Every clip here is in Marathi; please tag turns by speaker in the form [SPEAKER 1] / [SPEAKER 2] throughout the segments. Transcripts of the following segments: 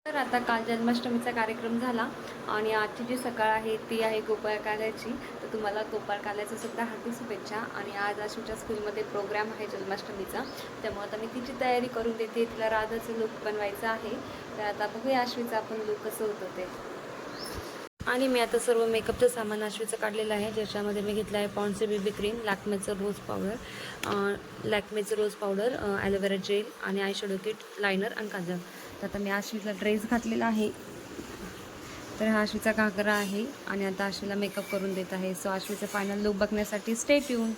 [SPEAKER 1] तर आता काल जन्माष्टमीचा कार्यक्रम झाला आणि आजची जी सकाळ आहे ती आहे गोपाळकाल्याची. तर तुम्हाला गोपाळकाल्याचं सुद्धा हार्दिक शुभेच्छा. आणि आज आशूच्या स्कूलमध्ये प्रोग्राम आहे जन्माष्टमीचा, त्यामुळे आता मी तिची तयारी करून देते. तिला राधाचं लूक बनवायचं आहे. तर आता बघूया आश्वीचं आपण लूक कसं होतं ते. आणि मी आता सर्व मेकअपचं सामान आश्वीचं काढलेलं आहे, ज्याच्यामध्ये मी घेतलं आहे पॉन्डचे बेबी क्रीम, लॅक्मेचं रोज पावडर, ॲलोवेरा जेल आणि आय शॅडो किट, लायनर आणि काजल. तर आता मी आश्वीचा ड्रेस घातलेला आहे. तर हा आश्वीचा घागरा आहे आणि आता आश्वीला मेकअप करून देत आहे. सो आश्वीचं फायनल लुक बघण्यासाठी स्टे ट्यून.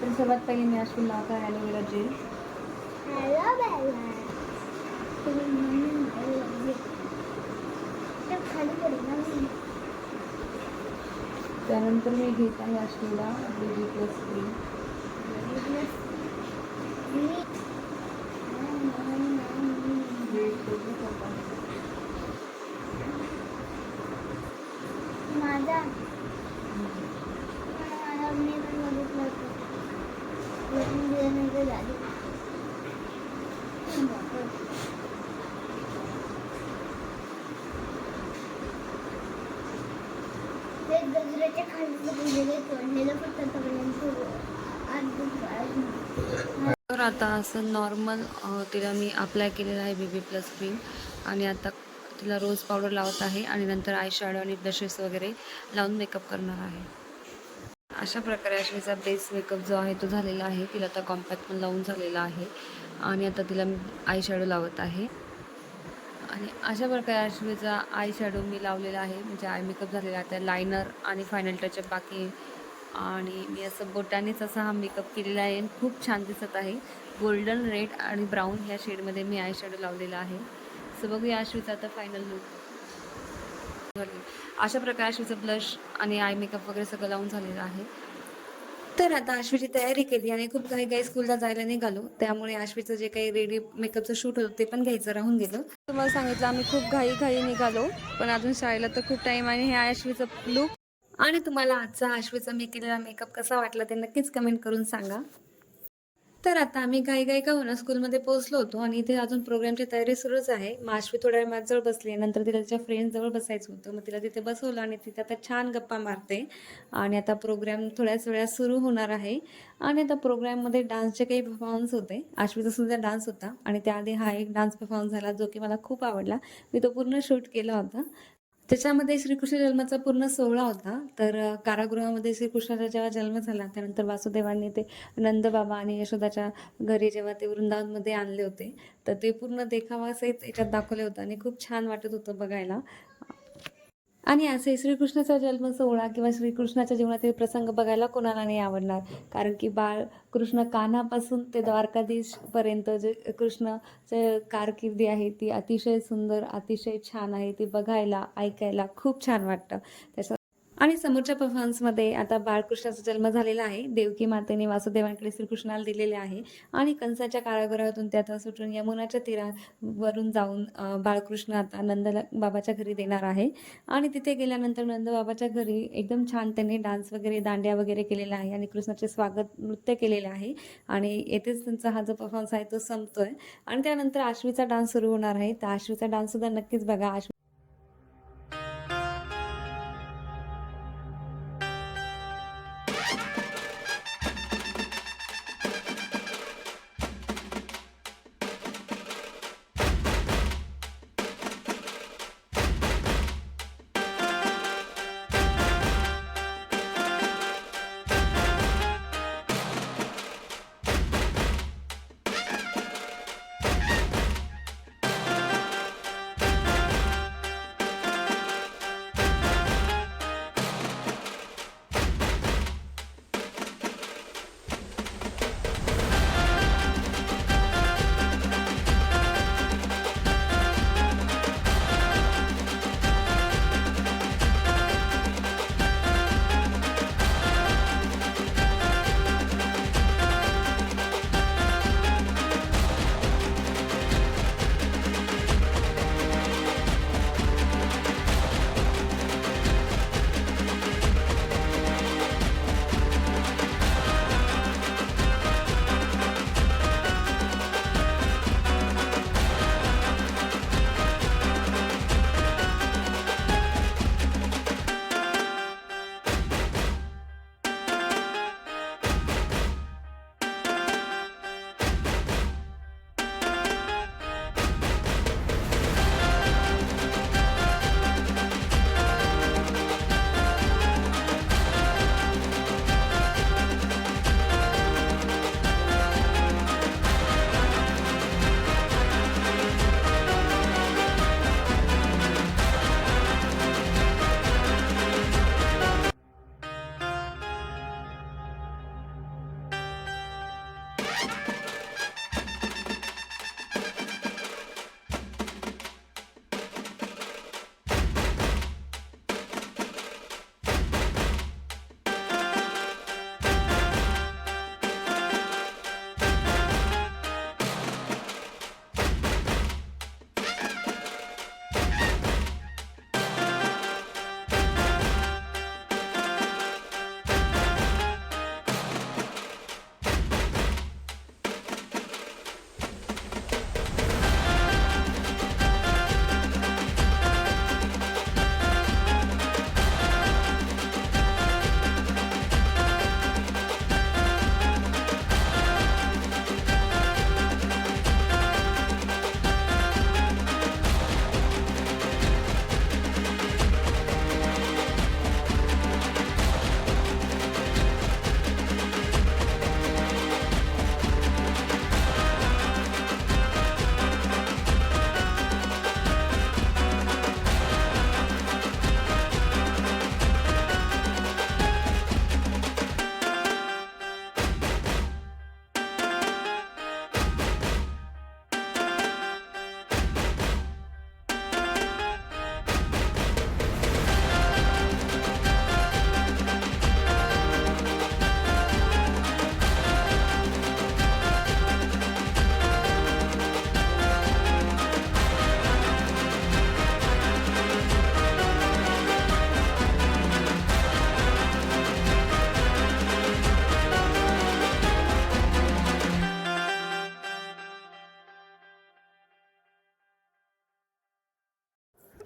[SPEAKER 1] तर सर्वात पहिले मी आश्वीला लावत आहे ॲलोवेरा जेल. त्यानंतर मी घेत आहे आश्वीला बेबी प्लस क्रीम.
[SPEAKER 2] गजऱ्याच्या खाली तोडलेलं
[SPEAKER 1] तर आता असं नॉर्मल तिला मी अप्लाय केलेलं आहे बेबी प्लस क्रीम. आणि आता तिला रोज पावडर लावत आहे आणि नंतर आय शॅडो आणि ब्लशेस वगैरे लावून मेकअप करणार आहे. अशा प्रकारे आश्वीचा बेस मेकअप जो आहे तो झालेला आहे. तिला आता कॉम्पॅक्ट पण लावून झालेला आहे आणि आता तिला आय शॅडो लावत आहे. आणि अशा प्रकारे आश्वीचा आय शॅडो मी लावलेला आहे, म्हणजे आय मेकअप झालेला आहे. त्या लायनर आणि फायनल टचअप बाकी. आणि मी असं बोटानेच असा हा मेकअप केलेला आहे. खूप छान दिसत आहे. गोल्डन, रेड आणि ब्राऊन ह्या शेडमध्ये मी आय शॅडो लावलेला आहे. सो बघूया आश्वीचा आता फायनल लुक. अशा प्रकारे आश्वीचं ब्लश आणि आय मेकअप वगैरे सगळं लावून झालेलं आहे. तर आता आश्वीची तयारी केली आणि खूप काही स्कूलला जायला निघालो, त्यामुळे आश्वीचं जे काही रेडी मेकअपचं शूट होतं ते पण घ्यायचं राहून गेलं. तुम्हाला सांगितलं आम्ही खूप घाई निघालो, पण अजून शाळेला तर खूप टाईम. आणि हे आश्वीचं लुक. आणि तुम्हाला आजचा आश्वीचा मी केलेला मेकअप कसा वाटला ते नक्कीच कमेंट करून सांगा. तर आता आम्ही घाई का होणार स्कूलमध्ये पोहोचलो होतो आणि इथे अजून प्रोग्रामची तयारी सुरूच आहे. मग आश्वी थोड्या वेळ माझ्याजवळ बसली, नंतर तिला तिच्या फ्रेंड्सजवळ बसायचं होतं. मग तिला तिथे बसवलं आणि तिथे आता छान गप्पा मारते. आणि आता प्रोग्राम थोड्याच वेळात सुरू होणार आहे. आणि आता प्रोग्राममध्ये डान्सचे काही परफॉर्मन्स होते. आश्वीचा सुद्धा डान्स होता आणि त्याआधी हा एक डान्स परफॉर्मन्स झाला जो की मला खूप आवडला. मी तो पूर्ण शूट केला होता. त्याच्यामध्ये श्रीकृष्ण जन्माचा पूर्ण सोहळा होता. तर कारागृहामध्ये श्रीकृष्णाचा जेव्हा जन्म झाला त्यानंतर वासुदेवांनी ते नंदबाबा आणि यशोदाच्या घरी जेव्हा ते वृंदावनमध्ये आणले होते, तर ते पूर्ण देखावासहित याच्यात दाखवले होतं आणि खूप छान वाटत होतं बघायला. आणि असे श्रीकृष्णाचा जन्म सोहळा किंवा श्रीकृष्णाच्या जीवनातील प्रसंग बघायला कोणाला नाही आवडणार. कारण की कृष्ण कान्हापासून ते द्वारकाधीशपर्यंत जे कृष्णाची कारकिर्दी आहे ती अतिशय सुंदर, अतिशय छान आहे. ती बघायला, ऐकायला खूप छान वाटतं. त्याच्या आणि समोरच्या परफॉर्मन्समध्ये आता बाळकृष्णाचा जन्म झालेला आहे. देवकी मातेने वासुदेवांकडे श्रीकृष्णाला दिलेले आहे आणि कंसाच्या कारागृहातून ते आता सुटून यमुनाच्या तीरावरून जाऊन बाळकृष्ण आता बाबाच्या घरी देणार आहे. आणि तिथे गेल्यानंतर नंदबाबाच्या घरी एकदम छान त्यांनी डान्स वगैरे, दांड्या वगैरे केलेला आहे आणि कृष्णाचे स्वागत नृत्य केलेले आहे. आणि येथेच त्यांचा हा जो परफॉर्मन्स आहे तो संपतोय. आणि त्यानंतर आश्वीचा डान्स सुरू होणार आहे. तर आश्वीचा डान्ससुद्धा नक्कीच बघा.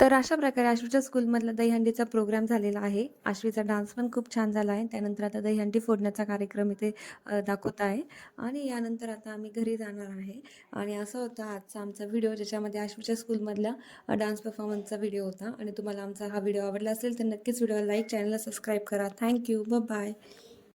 [SPEAKER 1] तर अशा प्रकारे आश्वीच्या स्कूलमधला दहीहंडीचा प्रोग्राम झालेला आहे. आश्वीचा डान्स पण खूप छान झाला आहे. त्यानंतर आता दहीहंडी फोडण्याचा कार्यक्रम इथे दाखवत आहे आणि यानंतर आता आम्ही घरी जाणार आहे. आणि असा होता आजचा आमचा व्हिडिओ, ज्याच्यामध्ये आश्वीच्या स्कूलमधला डान्स परफॉर्मन्सचा व्हिडिओ होता. आणि तुम्हाला आमचा हा व्हिडिओ आवडला असेल तर नक्कीच व्हिडिओला लाईक, चॅनलला सबस्क्राईब करा. थँक्यू. बाय.